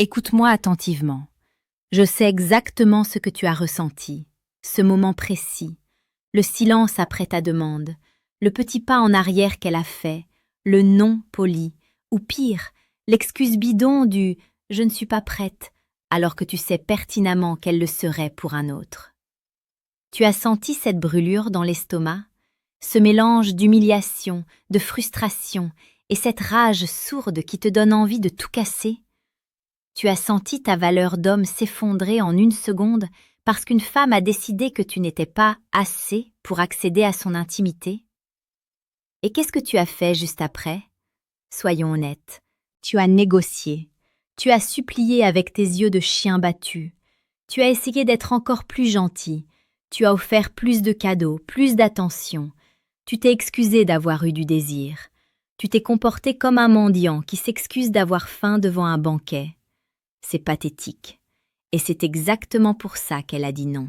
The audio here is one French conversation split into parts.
Écoute-moi attentivement. Je sais exactement ce que tu as ressenti, ce moment précis, le silence après ta demande, le petit pas en arrière qu'elle a fait, le non poli, ou pire, l'excuse bidon du « je ne suis pas prête », alors que tu sais pertinemment qu'elle le serait pour un autre. Tu as senti cette brûlure dans l'estomac, ce mélange d'humiliation, de frustration et cette rage sourde qui te donne envie de tout casser? Tu as senti ta valeur d'homme s'effondrer en une seconde parce qu'une femme a décidé que tu n'étais pas assez pour accéder à son intimité? Et qu'est-ce que tu as fait juste après? Soyons honnêtes, tu as négocié, tu as supplié avec tes yeux de chien battu, tu as essayé d'être encore plus gentil, tu as offert plus de cadeaux, plus d'attention, tu t'es excusé d'avoir eu du désir, tu t'es comporté comme un mendiant qui s'excuse d'avoir faim devant un banquet. C'est pathétique, et c'est exactement pour ça qu'elle a dit non.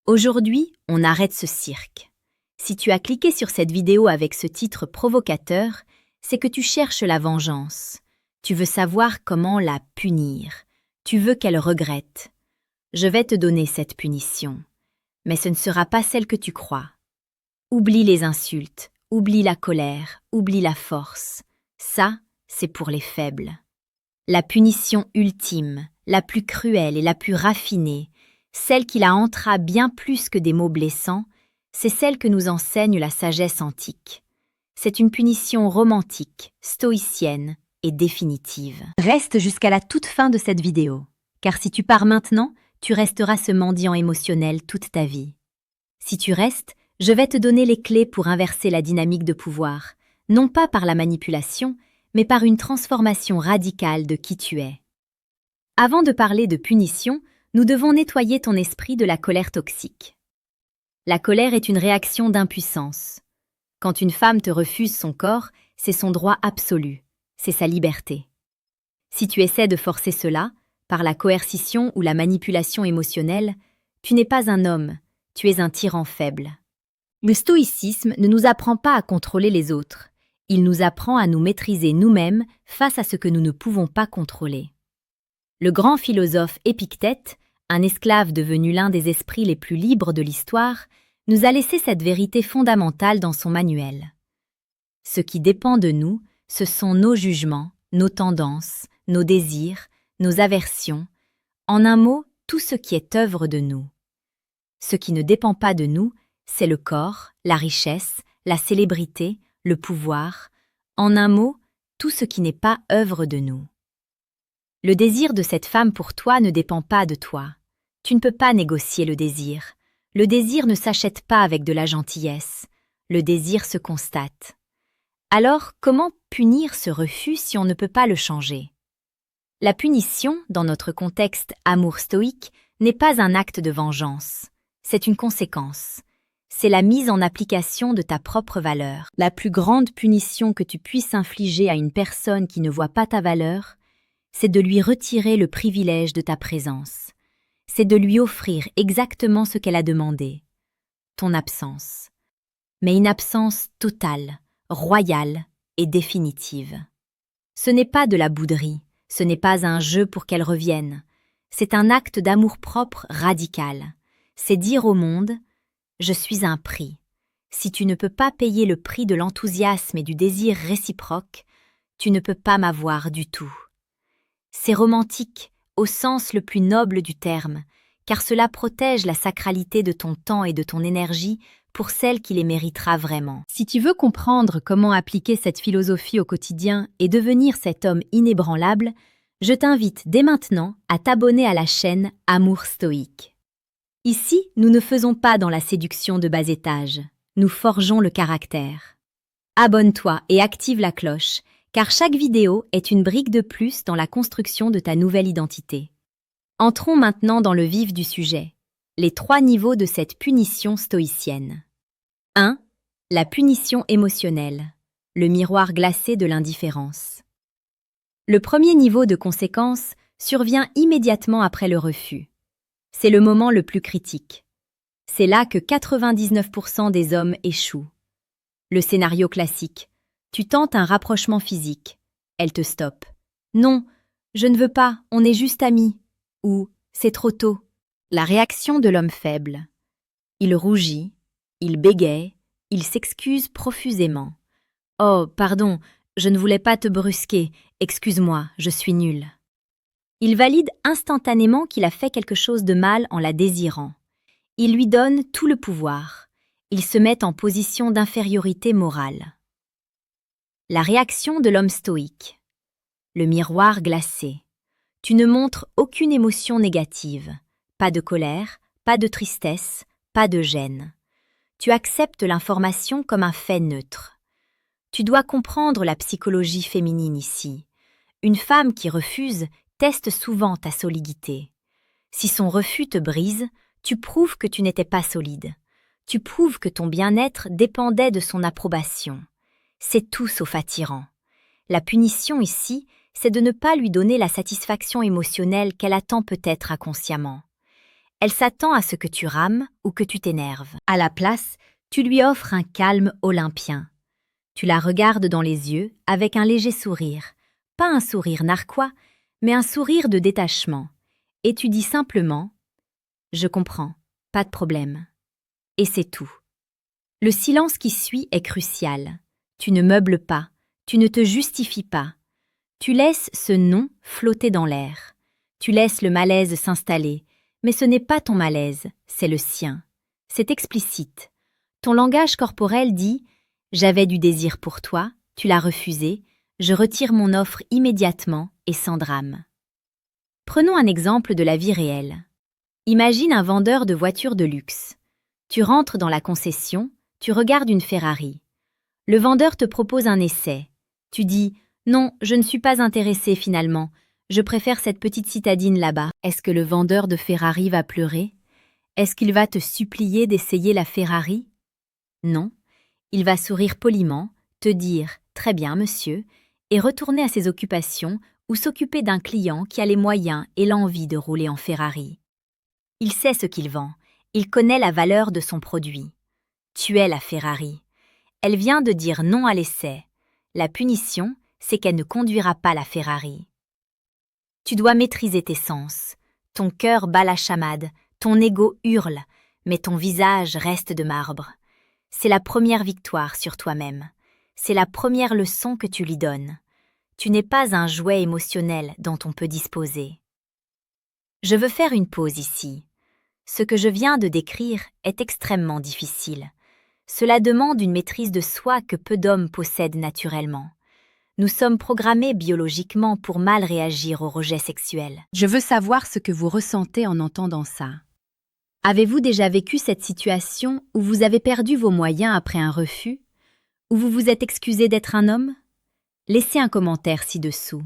Aujourd'hui, on arrête ce cirque. Si tu as cliqué sur cette vidéo avec ce titre provocateur, c'est que tu cherches la vengeance. Tu veux savoir comment la punir. Tu veux qu'elle regrette. Je vais te donner cette punition, mais ce ne sera pas celle que tu crois. Oublie les insultes, oublie la colère, oublie la force. Ça, c'est pour les faibles. La punition ultime, la plus cruelle et la plus raffinée, celle qui la hantera bien plus que des mots blessants, c'est celle que nous enseigne la sagesse antique. C'est une punition romantique, stoïcienne et définitive. Reste jusqu'à la toute fin de cette vidéo, car si tu pars maintenant, tu resteras ce mendiant émotionnel toute ta vie. Si tu restes, je vais te donner les clés pour inverser la dynamique de pouvoir, non pas par la manipulation, mais par une transformation radicale de qui tu es. Avant de parler de punition, nous devons nettoyer ton esprit de la colère toxique. La colère est une réaction d'impuissance. Quand une femme te refuse son corps, c'est son droit absolu, c'est sa liberté. Si tu essaies de forcer cela, par la coercition ou la manipulation émotionnelle, tu n'es pas un homme, tu es un tyran faible. Le stoïcisme ne nous apprend pas à contrôler les autres. Il nous apprend à nous maîtriser nous-mêmes face à ce que nous ne pouvons pas contrôler. Le grand philosophe Épictète, un esclave devenu l'un des esprits les plus libres de l'histoire, nous a laissé cette vérité fondamentale dans son manuel. Ce qui dépend de nous, ce sont nos jugements, nos tendances, nos désirs, nos aversions, en un mot, tout ce qui est œuvre de nous. Ce qui ne dépend pas de nous, c'est le corps, la richesse, la célébrité, le pouvoir, en un mot, tout ce qui n'est pas œuvre de nous. Le désir de cette femme pour toi ne dépend pas de toi. Tu ne peux pas négocier le désir. Le désir ne s'achète pas avec de la gentillesse. Le désir se constate. Alors, comment punir ce refus si on ne peut pas le changer? La punition, dans notre contexte amour stoïque, n'est pas un acte de vengeance. C'est une conséquence. C'est la mise en application de ta propre valeur. La plus grande punition que tu puisses infliger à une personne qui ne voit pas ta valeur, c'est de lui retirer le privilège de ta présence. C'est de lui offrir exactement ce qu'elle a demandé, ton absence. Mais une absence totale, royale et définitive. Ce n'est pas de la bouderie, ce n'est pas un jeu pour qu'elle revienne. C'est un acte d'amour-propre radical. C'est dire au monde: je suis un prix. Si tu ne peux pas payer le prix de l'enthousiasme et du désir réciproque, tu ne peux pas m'avoir du tout. C'est romantique, au sens le plus noble du terme, car cela protège la sacralité de ton temps et de ton énergie pour celle qui les méritera vraiment. Si tu veux comprendre comment appliquer cette philosophie au quotidien et devenir cet homme inébranlable, je t'invite dès maintenant à t'abonner à la chaîne Amour Stoïque. Ici, nous ne faisons pas dans la séduction de bas étage, nous forgeons le caractère. Abonne-toi et active la cloche, car chaque vidéo est une brique de plus dans la construction de ta nouvelle identité. Entrons maintenant dans le vif du sujet, les 3 niveaux de cette punition stoïcienne. 1. La punition émotionnelle, le miroir glacé de l'indifférence. Le premier niveau de conséquence survient immédiatement après le refus. C'est le moment le plus critique. C'est là que 99% des hommes échouent. Le scénario classique. Tu tentes un rapprochement physique. Elle te stoppe. Non, Je ne veux pas, on est juste amis. Ou c'est trop tôt. La réaction de l'homme faible. Il rougit, il bégaye, il s'excuse profusément. Oh, pardon, je ne voulais pas te brusquer, excuse-moi, je suis nul. Il valide instantanément qu'il a fait quelque chose de mal en la désirant. Il lui donne tout le pouvoir. Il se met en position d'infériorité morale. La réaction de l'homme stoïque. Le miroir glacé. Tu ne montres aucune émotion négative. Pas de colère, pas de tristesse, pas de gêne. Tu acceptes l'information comme un fait neutre. Tu dois comprendre la psychologie féminine ici. Une femme qui refuse teste souvent ta solidité. Si son refus te brise, tu prouves que tu n'étais pas solide. Tu prouves que ton bien-être dépendait de son approbation. C'est tout sauf attirant. La punition ici, c'est de ne pas lui donner la satisfaction émotionnelle qu'elle attend peut-être inconsciemment. Elle s'attend à ce que tu rames ou que tu t'énerves. À la place, tu lui offres un calme olympien. Tu la regardes dans les yeux avec un léger sourire, pas un sourire narquois, mais un sourire de détachement. Et tu dis simplement « Je comprends, pas de problème ». Et c'est tout. Le silence qui suit est crucial. Tu ne meubles pas, tu ne te justifies pas. Tu laisses ce non flotter dans l'air. Tu laisses le malaise s'installer, mais ce n'est pas ton malaise, c'est le sien. C'est explicite. Ton langage corporel dit « J'avais du désir pour toi, tu l'as refusé, je retire mon offre immédiatement et sans drame ». Prenons un exemple de la vie réelle. Imagine un vendeur de voitures de luxe. Tu rentres dans la concession, tu regardes une Ferrari. Le vendeur te propose un essai. Tu dis « Non, je ne suis pas intéressé finalement. Je préfère cette petite citadine là-bas. » Est-ce que le vendeur de Ferrari va pleurer? Est-ce qu'il va te supplier d'essayer la Ferrari? Non. Il va sourire poliment, te dire « Très bien, monsieur » et retourner à ses occupations ou s'occuper d'un client qui a les moyens et l'envie de rouler en Ferrari. Il sait ce qu'il vend. Il connaît la valeur de son produit. Tu es la Ferrari. Elle vient de dire non à l'essai. La punition, c'est qu'elle ne conduira pas la Ferrari. Tu dois maîtriser tes sens. Ton cœur bat la chamade, ton ego hurle, mais ton visage reste de marbre. C'est la première victoire sur toi-même. C'est la première leçon que tu lui donnes. Tu n'es pas un jouet émotionnel dont on peut disposer. Je veux faire une pause ici. Ce que je viens de décrire est extrêmement difficile. Cela demande une maîtrise de soi que peu d'hommes possèdent naturellement. Nous sommes programmés biologiquement pour mal réagir au rejet sexuel. Je veux savoir ce que vous ressentez en entendant ça. Avez-vous déjà vécu cette situation où vous avez perdu vos moyens après un refus? Où vous vous êtes excusé d'être un homme? Laissez un commentaire ci-dessous.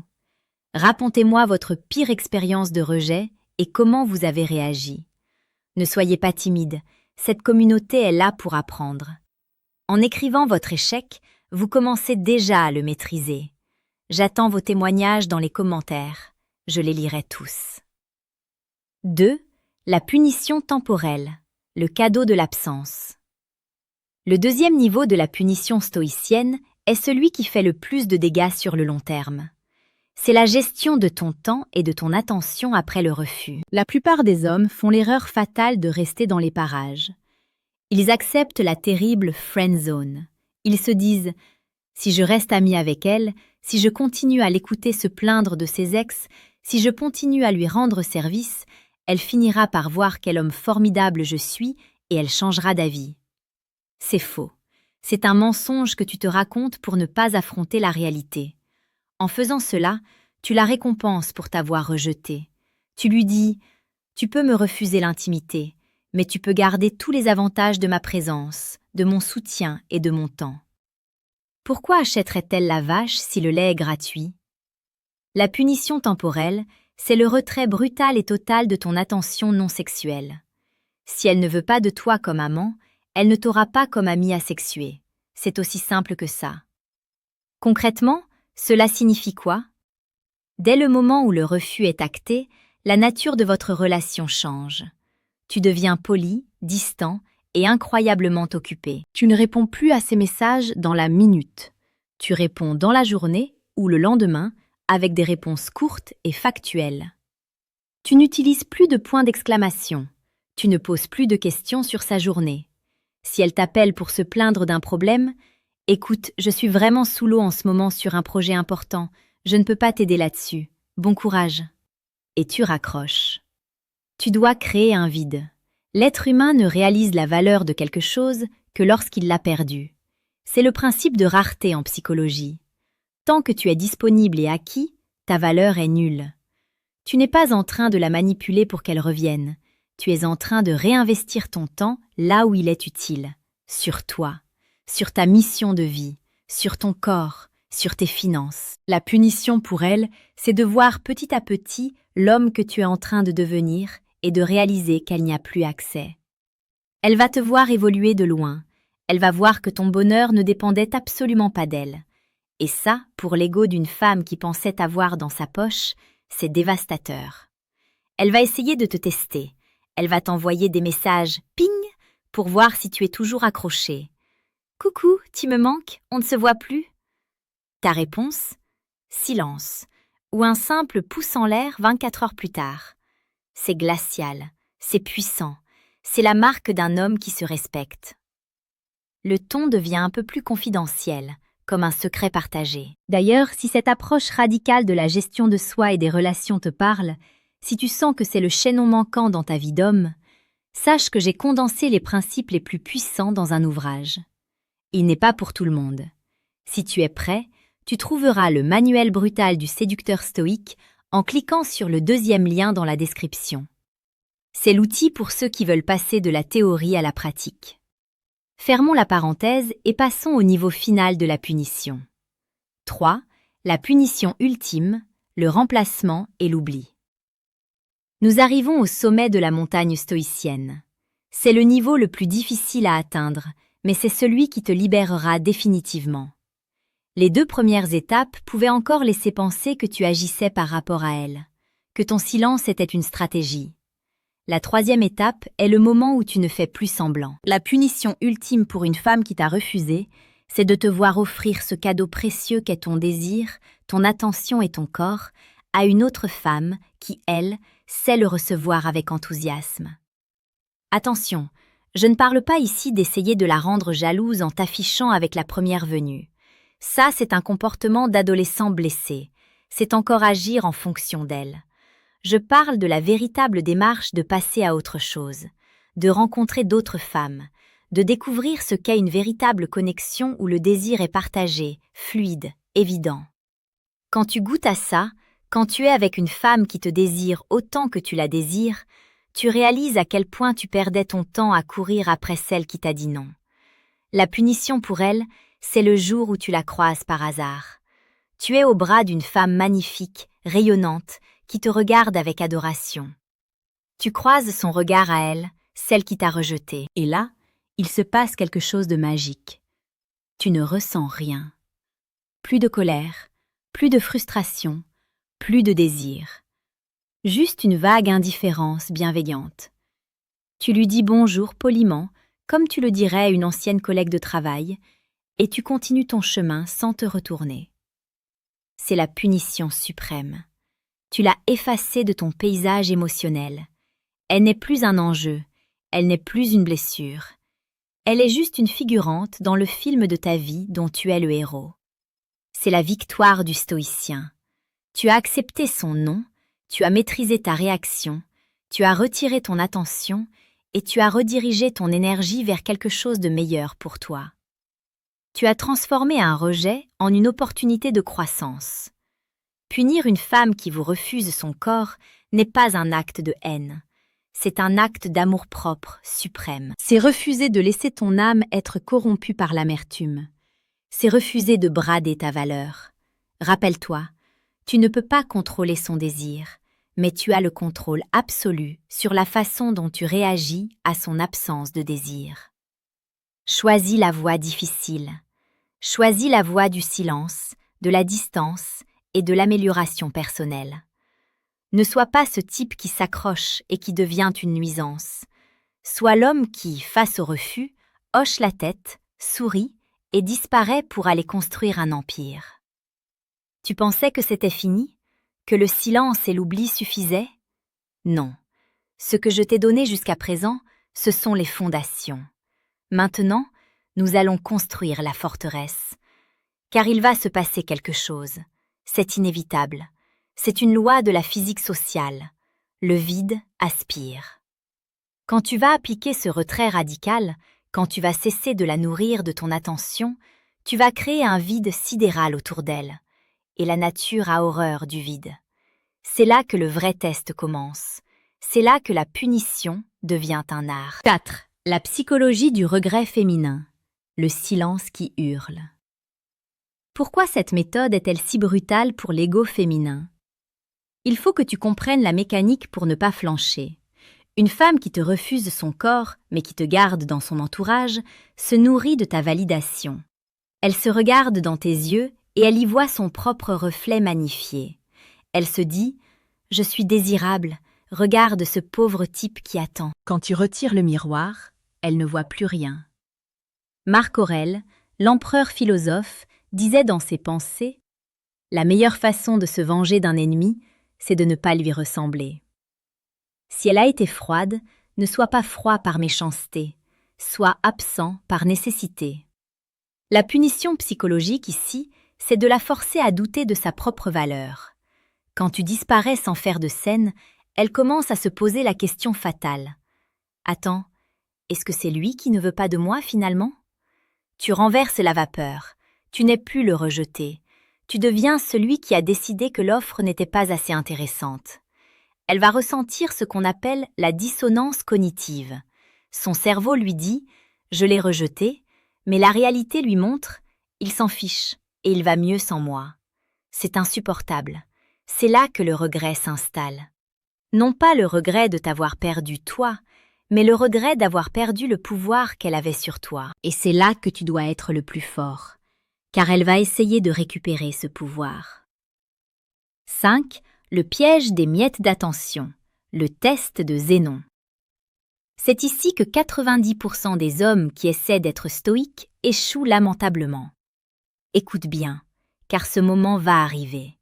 Racontez-moi votre pire expérience de rejet et comment vous avez réagi. Ne soyez pas timide, cette communauté est là pour apprendre. En écrivant votre échec, vous commencez déjà à le maîtriser. J'attends vos témoignages dans les commentaires. Je les lirai tous. 2. La punition temporelle, le cadeau de l'absence. Le deuxième niveau de la punition stoïcienne est celui qui fait le plus de dégâts sur le long terme. C'est la gestion de ton temps et de ton attention après le refus. La plupart des hommes font l'erreur fatale de rester dans les parages. Ils acceptent la terrible friend zone. Ils se disent « Si je reste ami avec elle, si je continue à l'écouter se plaindre de ses ex, si je continue à lui rendre service, elle finira par voir quel homme formidable je suis et elle changera d'avis. » C'est faux. C'est un mensonge que tu te racontes pour ne pas affronter la réalité. En faisant cela, tu la récompenses pour t'avoir rejeté. Tu lui dis « Tu peux me refuser l'intimité, mais tu peux garder tous les avantages de ma présence, de mon soutien et de mon temps. » Pourquoi achèterait-elle la vache si le lait est gratuit? La punition temporelle, c'est le retrait brutal et total de ton attention non sexuelle. Si elle ne veut pas de toi comme amant, elle ne t'aura pas comme ami asexué. C'est aussi simple que ça. Concrètement, cela signifie quoi? Dès le moment où le refus est acté, la nature de votre relation change. Tu deviens poli, distant et incroyablement occupé. Tu ne réponds plus à ses messages dans la minute. Tu réponds dans la journée ou le lendemain avec des réponses courtes et factuelles. Tu n'utilises plus de points d'exclamation. Tu ne poses plus de questions sur sa journée. Si elle t'appelle pour se plaindre d'un problème, « Écoute, je suis vraiment sous l'eau en ce moment sur un projet important. Je ne peux pas t'aider là-dessus. Bon courage. » Et tu raccroches. Tu dois créer un vide. L'être humain ne réalise la valeur de quelque chose que lorsqu'il l'a perdu. C'est le principe de rareté en psychologie. Tant que tu es disponible et acquis, ta valeur est nulle. Tu n'es pas en train de la manipuler pour qu'elle revienne. Tu es en train de réinvestir ton temps là où il est utile. Sur toi, sur ta mission de vie, sur ton corps, sur tes finances. La punition pour elle, c'est de voir petit à petit l'homme que tu es en train de devenir et de réaliser qu'elle n'y a plus accès. Elle va te voir évoluer de loin. Elle va voir que ton bonheur ne dépendait absolument pas d'elle. Et ça, pour l'ego d'une femme qui pensait avoir dans sa poche, c'est dévastateur. Elle va essayer de te tester. Elle va t'envoyer des messages « ping » pour voir si tu es toujours accroché. « Coucou, tu me manques, on ne se voit plus ?» Ta réponse ? Silence. Ou un simple pouce en l'air 24 heures plus tard. C'est glacial, c'est puissant, c'est la marque d'un homme qui se respecte. Le ton devient un peu plus confidentiel, comme un secret partagé. D'ailleurs, si cette approche radicale de la gestion de soi et des relations te parle, si tu sens que c'est le chaînon manquant dans ta vie d'homme, sache que j'ai condensé les principes les plus puissants dans un ouvrage. Il n'est pas pour tout le monde. Si tu es prêt, tu trouveras le manuel brutal du séducteur stoïque en cliquant sur le deuxième lien dans la description. C'est l'outil pour ceux qui veulent passer de la théorie à la pratique. Fermons la parenthèse et passons au niveau final de la punition. 3. La punition ultime, le remplacement et l'oubli. Nous arrivons au sommet de la montagne stoïcienne. C'est le niveau le plus difficile à atteindre, mais c'est celui qui te libérera définitivement. Les 2 premières étapes pouvaient encore laisser penser que tu agissais par rapport à elle, que ton silence était une stratégie. La 3e étape est le moment où tu ne fais plus semblant. La punition ultime pour une femme qui t'a refusé, c'est de te voir offrir ce cadeau précieux qu'est ton désir, ton attention et ton corps à une autre femme qui, elle, sait le recevoir avec enthousiasme. Attention, je ne parle pas ici d'essayer de la rendre jalouse en t'affichant avec la première venue. Ça, c'est un comportement d'adolescent blessé. C'est encore agir en fonction d'elle. Je parle de la véritable démarche de passer à autre chose, de rencontrer d'autres femmes, de découvrir ce qu'est une véritable connexion où le désir est partagé, fluide, évident. Quand tu goûtes à ça, quand tu es avec une femme qui te désire autant que tu la désires, tu réalises à quel point tu perdais ton temps à courir après celle qui t'a dit non. La punition pour elle, c'est le jour où tu la croises par hasard. Tu es au bras d'une femme magnifique, rayonnante, qui te regarde avec adoration. Tu croises son regard à elle, celle qui t'a rejeté. Et là, il se passe quelque chose de magique. Tu ne ressens rien. Plus de colère, plus de frustration, plus de désir. Juste une vague indifférence bienveillante. Tu lui dis bonjour poliment, comme tu le dirais à une ancienne collègue de travail, et tu continues ton chemin sans te retourner. C'est la punition suprême. Tu l'as effacée de ton paysage émotionnel. Elle n'est plus un enjeu, elle n'est plus une blessure. Elle est juste une figurante dans le film de ta vie dont tu es le héros. C'est la victoire du stoïcien. Tu as accepté son non, tu as maîtrisé ta réaction, tu as retiré ton attention et tu as redirigé ton énergie vers quelque chose de meilleur pour toi. Tu as transformé un rejet en une opportunité de croissance. Punir une femme qui vous refuse son corps n'est pas un acte de haine. C'est un acte d'amour-propre suprême. C'est refuser de laisser ton âme être corrompue par l'amertume. C'est refuser de brader ta valeur. Rappelle-toi, tu ne peux pas contrôler son désir, mais tu as le contrôle absolu sur la façon dont tu réagis à son absence de désir. Choisis la voie difficile. Choisis la voie du silence, de la distance et de l'amélioration personnelle. Ne sois pas ce type qui s'accroche et qui devient une nuisance. Sois l'homme qui, face au refus, hoche la tête, sourit et disparaît pour aller construire un empire. Tu pensais que c'était fini? Que le silence et l'oubli suffisaient? Non. Ce que je t'ai donné jusqu'à présent, ce sont les fondations. Maintenant, nous allons construire la forteresse. Car il va se passer quelque chose. C'est inévitable. C'est une loi de la physique sociale. Le vide aspire. Quand tu vas appliquer ce retrait radical, quand tu vas cesser de la nourrir de ton attention, tu vas créer un vide sidéral autour d'elle. Et la nature a horreur du vide. C'est là que le vrai test commence. C'est là que la punition devient un art. 4. La psychologie du regret féminin. Le silence qui hurle. Pourquoi cette méthode est-elle si brutale pour l'ego féminin? Il faut que tu comprennes la mécanique pour ne pas flancher. Une femme qui te refuse son corps, mais qui te garde dans son entourage, se nourrit de ta validation. Elle se regarde dans tes yeux et elle y voit son propre reflet magnifié. Elle se dit « Je suis désirable, regarde ce pauvre type qui attend ». Quand tu retires le miroir, elle ne voit plus rien. Marc Aurèle, l'empereur philosophe, disait dans ses pensées « La meilleure façon de se venger d'un ennemi, c'est de ne pas lui ressembler. » Si elle a été froide, ne sois pas froid par méchanceté, sois absent par nécessité. La punition psychologique ici, c'est de la forcer à douter de sa propre valeur. Quand tu disparais sans faire de scène, elle commence à se poser la question fatale. Attends, est-ce que c'est lui qui ne veut pas de moi finalement? Tu renverses la vapeur, tu n'es plus le rejeté, tu deviens celui qui a décidé que l'offre n'était pas assez intéressante. Elle va ressentir ce qu'on appelle la dissonance cognitive. Son cerveau lui dit « Je l'ai rejeté », mais la réalité lui montre « Il s'en fiche et il va mieux sans moi ». C'est insupportable. C'est là que le regret s'installe. Non pas le regret de t'avoir perdu toi, mais le regret d'avoir perdu le pouvoir qu'elle avait sur toi. Et c'est là que tu dois être le plus fort, car elle va essayer de récupérer ce pouvoir. 5. Le piège des miettes d'attention, le test de Zénon. C'est ici que 90% des hommes qui essaient d'être stoïques échouent lamentablement. Écoute bien, car ce moment va arriver.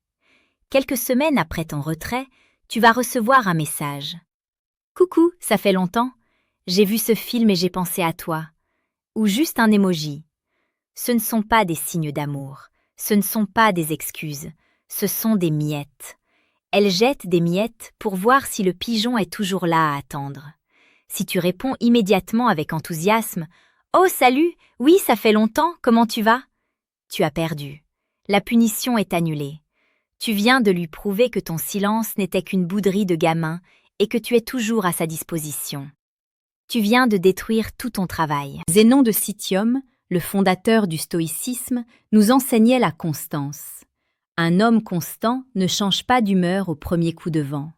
Quelques semaines après ton retrait, tu vas recevoir un message. « Coucou, ça fait longtemps. J'ai vu ce film et j'ai pensé à toi. » Ou juste un emoji. Ce ne sont pas des signes d'amour, ce ne sont pas des excuses, ce sont des miettes. Elle jette des miettes pour voir si le pigeon est toujours là à attendre. Si tu réponds immédiatement avec enthousiasme « Oh, salut, oui, ça fait longtemps, comment tu vas ?» Tu as perdu. La punition est annulée. Tu viens de lui prouver que ton silence n'était qu'une bouderie de gamin et que tu es toujours à sa disposition. Tu viens de détruire tout ton travail. Zénon de Citium, le fondateur du stoïcisme, nous enseignait la constance. Un homme constant ne change pas d'humeur au premier coup de vent.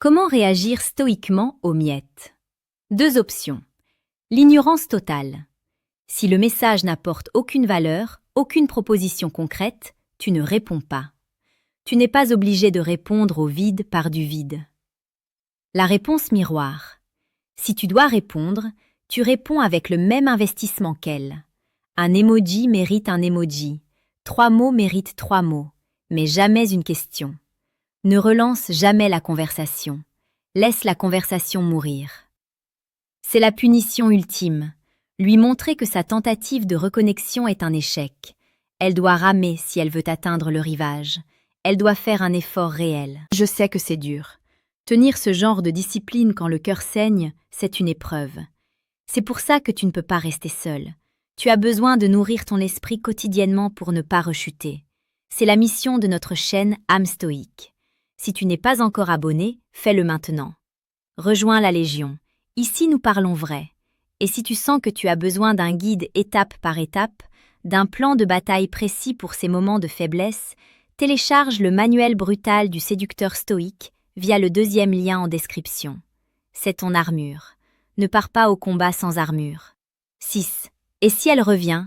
Comment réagir stoïquement aux miettes? 2 options. L'ignorance totale. Si le message n'apporte aucune valeur, aucune proposition concrète, tu ne réponds pas. Tu n'es pas obligé de répondre au vide par du vide. La réponse miroir. Si tu dois répondre, tu réponds avec le même investissement qu'elle. Un emoji mérite un emoji. 3 mots méritent 3 mots, mais jamais une question. Ne relance jamais la conversation. Laisse la conversation mourir. C'est la punition ultime. Lui montrer que sa tentative de reconnexion est un échec. Elle doit ramer si elle veut atteindre le rivage. Elle doit faire un effort réel. Je sais que c'est dur. Tenir ce genre de discipline quand le cœur saigne, c'est une épreuve. C'est pour ça que tu ne peux pas rester seul. Tu as besoin de nourrir ton esprit quotidiennement pour ne pas rechuter. C'est la mission de notre chaîne Âme Stoïque. Si tu n'es pas encore abonné, fais-le maintenant. Rejoins la Légion. Ici, nous parlons vrai. Et si tu sens que tu as besoin d'un guide étape par étape, d'un plan de bataille précis pour ces moments de faiblesse, télécharge le manuel brutal du séducteur stoïque via le 2e lien en description. C'est ton armure. Ne pars pas au combat sans armure. 6. Et si elle revient?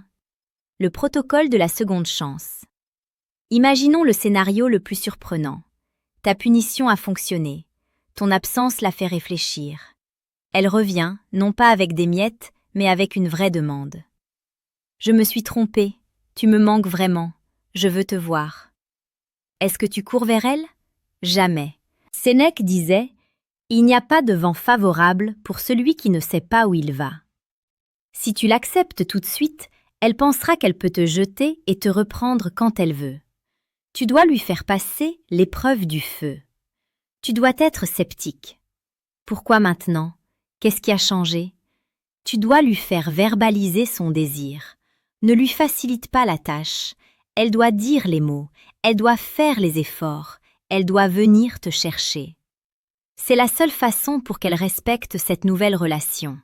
Le protocole de la seconde chance. Imaginons le scénario le plus surprenant. Ta punition a fonctionné. Ton absence l'a fait réfléchir. Elle revient, non pas avec des miettes, mais avec une vraie demande. Je me suis trompée. Tu me manques vraiment. Je veux te voir. Est-ce que tu cours vers elle? Jamais. Sénèque disait « Il n'y a pas de vent favorable pour celui qui ne sait pas où il va ». Si tu l'acceptes tout de suite, elle pensera qu'elle peut te jeter et te reprendre quand elle veut. Tu dois lui faire passer l'épreuve du feu. Tu dois être sceptique. Pourquoi maintenant? Qu'est-ce qui a changé? Tu dois lui faire verbaliser son désir. Ne lui facilite pas la tâche. Elle doit dire les mots, elle doit faire les efforts, elle doit venir te chercher. C'est la seule façon pour qu'elle respecte cette nouvelle relation.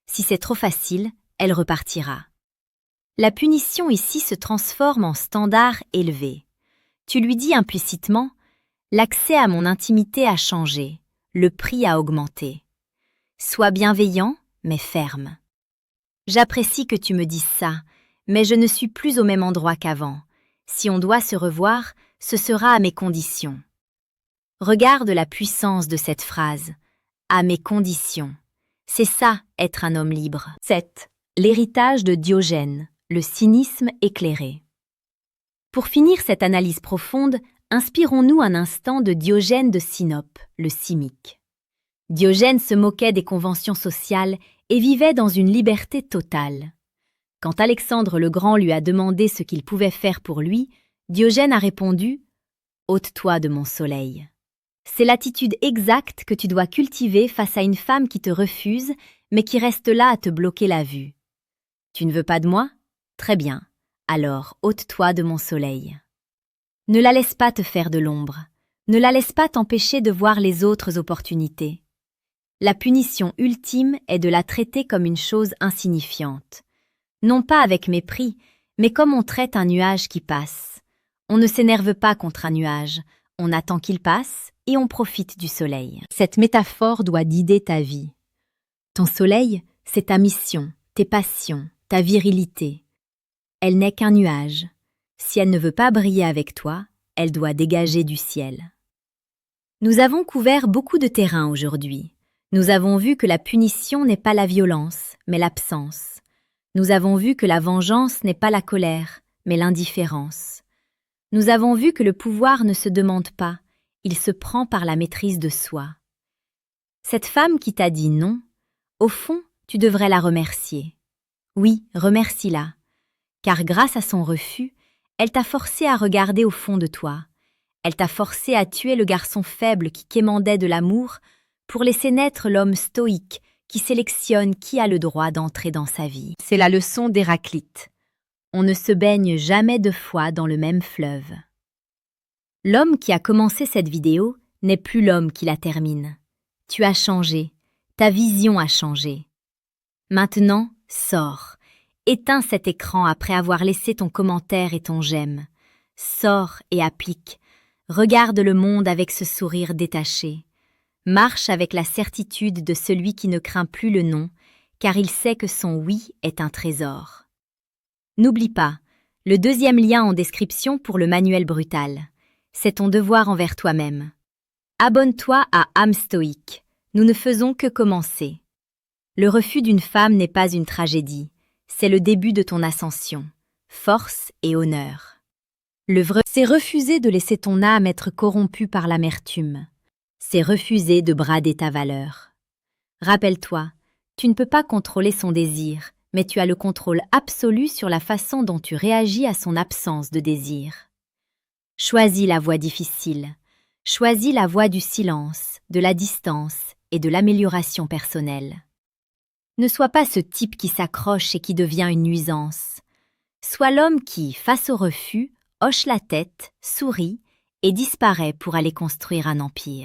Si c'est trop facile, elle repartira. La punition ici se transforme en standard élevé. Tu lui dis implicitement « L'accès à mon intimité a changé, le prix a augmenté. Sois bienveillant, mais ferme. J'apprécie que tu me dises ça, mais je ne suis plus au même endroit qu'avant. Si on doit se revoir, ce sera à mes conditions. » Regarde la puissance de cette phrase. À mes conditions. C'est ça, être un homme libre. 7. L'héritage de Diogène, le cynisme éclairé. Pour finir cette analyse profonde, inspirons-nous un instant de Diogène de Sinope, le cynique. Diogène se moquait des conventions sociales et vivait dans une liberté totale. Quand Alexandre le Grand lui a demandé ce qu'il pouvait faire pour lui, Diogène a répondu « Ôte-toi de mon soleil ». C'est l'attitude exacte que tu dois cultiver face à une femme qui te refuse, mais qui reste là à te bloquer la vue. Tu ne veux pas de moi? Très bien, alors ôte-toi de mon soleil. Ne la laisse pas te faire de l'ombre. Ne la laisse pas t'empêcher de voir les autres opportunités. La punition ultime est de la traiter comme une chose insignifiante. Non pas avec mépris, mais comme on traite un nuage qui passe. On ne s'énerve pas contre un nuage, on attend qu'il passe et on profite du soleil. Cette métaphore doit guider ta vie. Ton soleil, c'est ta mission, tes passions, ta virilité. Elle n'est qu'un nuage. Si elle ne veut pas briller avec toi, elle doit dégager du ciel. Nous avons couvert beaucoup de terrain aujourd'hui. Nous avons vu que la punition n'est pas la violence, mais l'absence. Nous avons vu que la vengeance n'est pas la colère, mais l'indifférence. Nous avons vu que le pouvoir ne se demande pas, il se prend par la maîtrise de soi. Cette femme qui t'a dit non, au fond, tu devrais la remercier. Oui, remercie-la, car grâce à son refus, elle t'a forcé à regarder au fond de toi. Elle t'a forcé à tuer le garçon faible qui quémandait de l'amour pour laisser naître l'homme stoïque qui sélectionne qui a le droit d'entrer dans sa vie. C'est la leçon d'Héraclite. On ne se baigne jamais deux fois dans le même fleuve. L'homme qui a commencé cette vidéo n'est plus l'homme qui la termine. Tu as changé, ta vision a changé. Maintenant, sors. Éteins cet écran après avoir laissé ton commentaire et ton j'aime. Sors et applique. Regarde le monde avec ce sourire détaché. Marche avec la certitude de celui qui ne craint plus le non, car il sait que son oui est un trésor. N'oublie pas, le deuxième lien en description pour le manuel brutal. C'est ton devoir envers toi-même. Abonne-toi à âme stoïque. Nous ne faisons que commencer. Le refus d'une femme n'est pas une tragédie. C'est le début de ton ascension. Force et honneur. Le vrai, c'est refuser de laisser ton âme être corrompue par l'amertume. C'est refuser de brader ta valeur. Rappelle-toi, tu ne peux pas contrôler son désir, mais tu as le contrôle absolu sur la façon dont tu réagis à son absence de désir. Choisis la voie difficile. Choisis la voie du silence, de la distance et de l'amélioration personnelle. Ne sois pas ce type qui s'accroche et qui devient une nuisance. Sois l'homme qui, face au refus, hoche la tête, sourit et disparaît pour aller construire un empire.